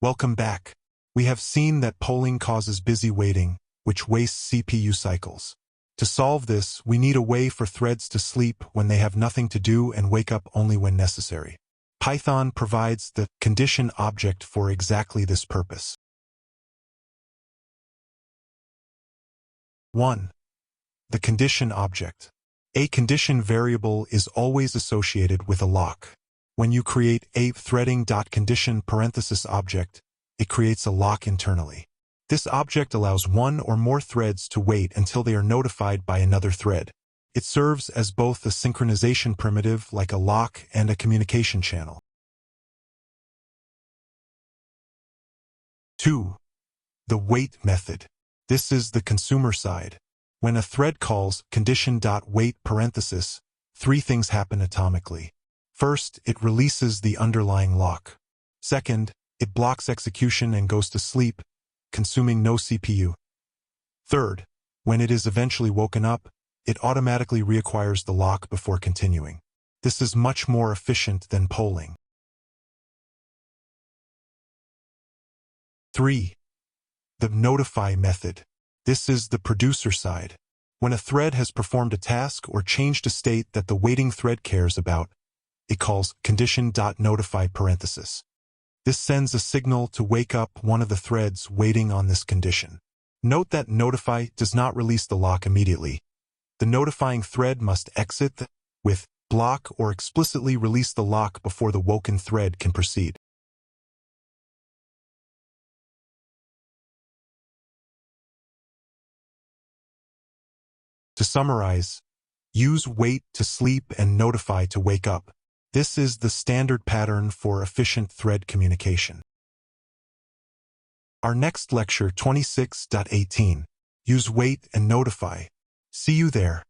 Welcome back. We have seen that polling causes busy waiting, which wastes CPU cycles. To solve this, we need a way for threads to sleep when they have nothing to do and wake up only when necessary. Python provides the condition object for exactly this purpose. 1. The condition object. A condition variable is always associated with a lock. When you create a threading.condition parenthesis object, it creates a lock internally. This object allows one or more threads to wait until they are notified by another thread. It serves as both a synchronization primitive like a lock and a communication channel. 2. The wait method. This is the consumer side. When a thread calls condition.wait parenthesis, three things happen atomically. First, it releases the underlying lock. Second, it blocks execution and goes to sleep, consuming no CPU. Third, when it is eventually woken up, it automatically reacquires the lock before continuing. This is much more efficient than polling. 3. The notify method. This is the producer side. When a thread has performed a task or changed a state that the waiting thread cares about, it calls condition.notify parenthesis. This sends a signal to wake up one of the threads waiting on this condition. Note that notify does not release the lock immediately. The notifying thread must exit with block or explicitly release the lock before the woken thread can proceed. To summarize, use wait to sleep and notify to wake up. This is the standard pattern for efficient thread communication. Our next lecture 26.18. Use wait and notify. See you there.